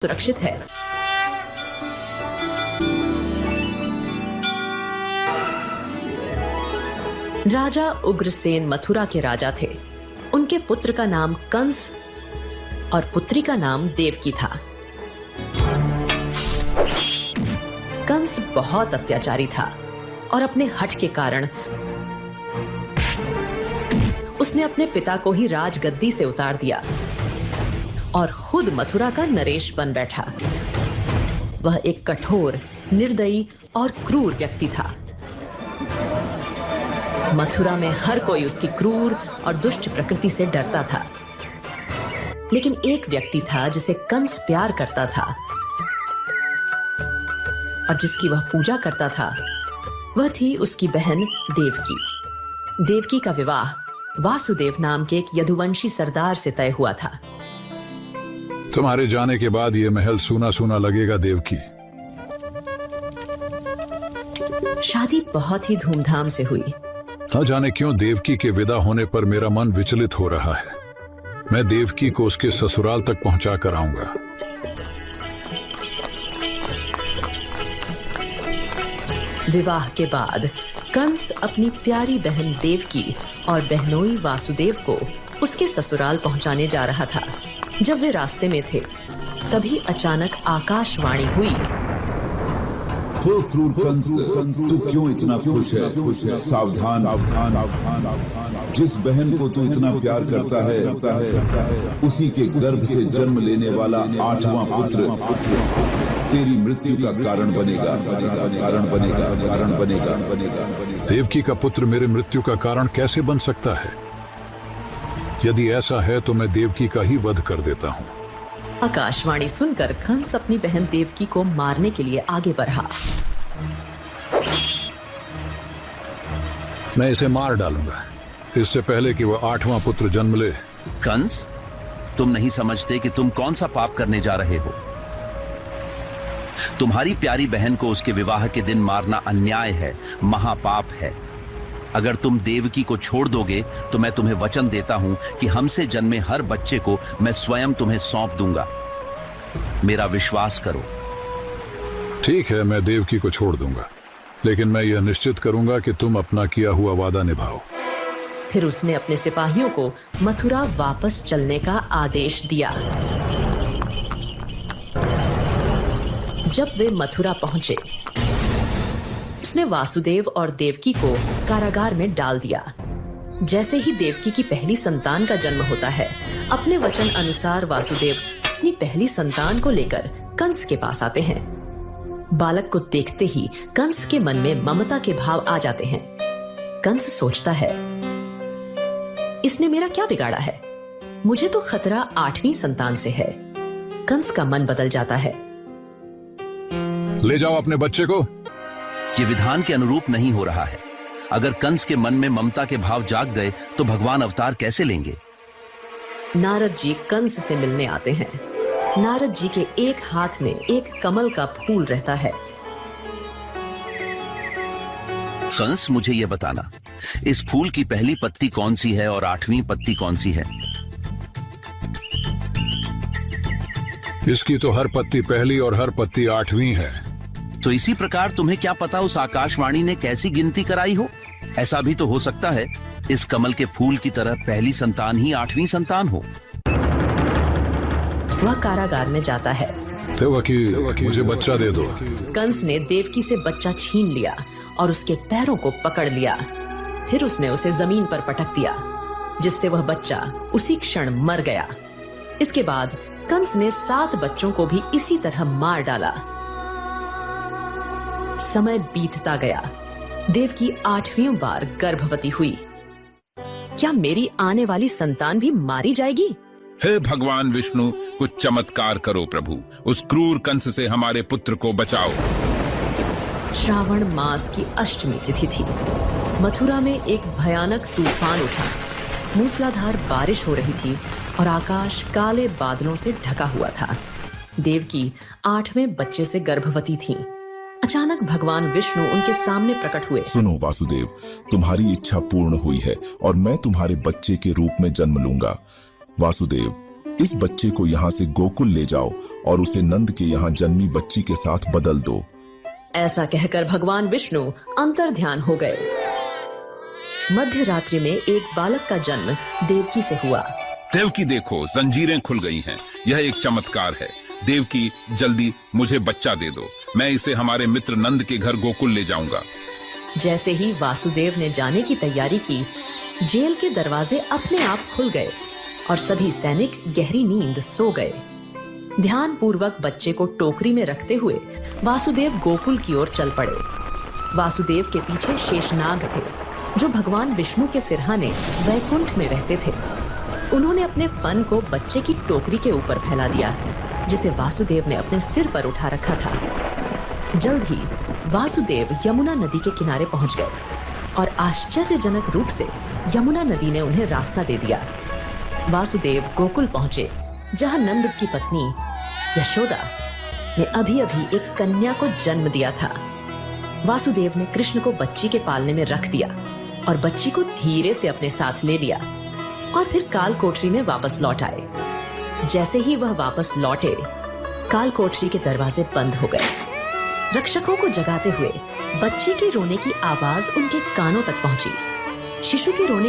सुरक्षित है। राजा उग्रसेन मथुरा के राजा थे। उनके पुत्र का नाम कंस और पुत्री का नाम देवकी था। कंस बहुत अत्याचारी था और अपने हठ के कारण उसने अपने पिता को ही राजगद्दी से उतार दिया और खुद मथुरा का नरेश बन बैठा। वह एक कठोर, निर्दयी और क्रूर व्यक्ति था। मथुरा में हर कोई उसकी क्रूर और दुष्ट प्रकृति से डरता था। लेकिन एक व्यक्ति था जिसे कंस प्यार करता था और जिसकी वह पूजा करता था। वह थी उसकी बहन देवकी। देवकी का विवाह वासुदेव नाम के एक यदुवंशी सरदार से तय हुआ था। तुम्हारे जाने के बाद ये महल सूना सूना लगेगा देवकी। शादी बहुत ही धूमधाम से हुई। न जाने क्यों देवकी के विदा होने पर मेरा मन विचलित हो रहा है। मैं देवकी को उसके ससुराल तक पहुंचा कर आऊंगा। विवाह के बाद कंस अपनी प्यारी बहन देवकी और बहनोई वासुदेव को उसके ससुराल पहुंचाने जा रहा था। जब वे रास्ते में थे, तभी अचानक आकाशवाणी हुई। हो क्रूर कंस, तू क्यों इतना खुश है? सावधान, जिस बहन को तू इतना प्यार करता है, उसी के गर्भ से जन्म लेने वाला 8वां पुत्र तेरी मृत्यु का कारण बनेगा। देवकी का पुत्र मेरे मृत्यु का कारण कैसे बन सकता है? यदि ऐसा है तो मैं देवकी का ही वध कर देता हूँ। आकाशवाणी सुनकर कंस अपनी बहन देवकी को मारने के लिए आगे बढ़ा। मैं इसे मार डालूंगा इससे पहले कि वह 8वां पुत्र जन्म ले। कंस, तुम नहीं समझते कि तुम कौन सा पाप करने जा रहे हो? तुम्हारी प्यारी बहन को उसके विवाह के दिन मारना अन्याय है, महापाप है। अगर तुम देवकी को छोड़ दोगे तो मैं तुम्हें वचन देता हूं कि हमसे जन्मे हर बच्चे को मैं स्वयं तुम्हें सौंप दूंगा। मेरा विश्वास करो। ठीक है, मैं देवकी को छोड़ दूंगा, लेकिन मैं यह निश्चित करूंगा कि तुम अपना किया हुआ वादा निभाओ। फिर उसने अपने सिपाहियों को मथुरा वापस चलने का आदेश दिया। जब वे मथुरा पहुंचे, उसने वासुदेव और देवकी को कारागार में डाल दिया। जैसे ही देवकी की पहली संतान का जन्म होता है, अपने वचन अनुसार वासुदेव अपनी पहली संतान को लेकर कंस के पास आते हैं। बालक को देखते ही कंस के मन में ममता के भाव आ जाते हैं। कंस सोचता है, इसने मेरा क्या बिगाड़ा है? मुझे तो खतरा 8वीं संतान से है। कंस का मन बदल जाता है। ले जाओ अपने बच्चे को। ये विधान के अनुरूप नहीं हो रहा है। अगर कंस के मन में ममता के भाव जाग गए तो भगवान अवतार कैसे लेंगे? नारद जी कंस से मिलने आते हैं। नारद जी के एक हाथ में एक कमल का फूल रहता है। कंस, मुझे यह बताना, इस फूल की पहली पत्ती कौन सी है और 8वीं पत्ती कौन सी है? इसकी तो हर पत्ती पहली और हर पत्ती 8वीं है। तो इसी प्रकार तुम्हें क्या पता उस आकाशवाणी ने कैसी गिनती कराई हो? ऐसा भी तो हो सकता है इस कमल के फूल की तरह पहली संतान ही 8वीं संतान हो। वह कारागार में जाता है। देवकी, मुझे बच्चा दे दो। कंस ने देवकी से बच्चा छीन लिया और उसके पैरों को पकड़ लिया। फिर उसने उसे जमीन पर पटक दिया, जिससे वह बच्चा उसी क्षण मर गया। इसके बाद कंस ने 7 बच्चों को भी इसी तरह मार डाला। समय बीतता गया। देवकी 8वीं बार गर्भवती हुई। क्या मेरी आने वाली संतान भी मारी जाएगी? हे भगवान विष्णु, कुछ चमत्कार करो प्रभु। उस क्रूर कंस से हमारे पुत्र को बचाओ। श्रावण मास की अष्टमी तिथि थी। मथुरा में एक भयानक तूफान उठा। मूसलाधार बारिश हो रही थी और आकाश काले बादलों से ढका हुआ था। देवकी 8वें बच्चे से गर्भवती थीं। अचानक भगवान विष्णु उनके सामने प्रकट हुए। सुनो वासुदेव, तुम्हारी इच्छा पूर्ण हुई है और मैं तुम्हारे बच्चे के रूप में जन्म लूंगा। वासुदेव, इस बच्चे को यहाँ से गोकुल ले जाओ और उसे नंद के यहाँ जन्मी बच्ची के साथ बदल दो। ऐसा कहकर भगवान विष्णु अंतर्ध्यान हो गए। मध्य रात्रि में एक बालक का जन्म देवकी से हुआ। देवकी देखो, जंजीरें खुल गई हैं। यह एक चमत्कार है। देवकी, जल्दी मुझे बच्चा दे दो। मैं इसे हमारे मित्र नंद के घर गोकुल ले जाऊंगा। जैसे ही वासुदेव ने जाने की तैयारी की, जेल के दरवाजे अपने आप खुल गए और सभी सैनिक गहरी नींद सो गए। ध्यान पूर्वक बच्चे को टोकरी में रखते हुए वासुदेव गोकुल की ओर चल पड़े। वासुदेव के पीछे शेषनाग थे, जो भगवान विष्णु के सिरहाने वैकुंठ में रहते थे। उन्होंने अपने फन को बच्चे की टोकरी के ऊपर फैला दिया, जिसे वासुदेव ने अपने सिर पर उठा रखा था। जल्द ही वासुदेव यमुना नदी के किनारे पहुंच गए और आश्चर्यजनक रूप से यमुना नदी ने उन्हें रास्ता दे दिया। वासुदेव गोकुल पहुंचे, जहां नंद की पत्नी यशोदा ने अभी अभी एक कन्या को जन्म दिया था। वासुदेव ने कृष्ण को बच्ची के पालने में रख दिया और बच्ची को धीरे से अपने साथ ले लिया और फिर काल कोठरी में वापस लौट आए। जैसे ही वह वापस लौटे, काल कोठरी के दरवाजे बंद हो गए। रक्षकों को जगाते हुए बच्चे के रोने की आवाज उनके कानों तक पहुंची। शिशु के रोने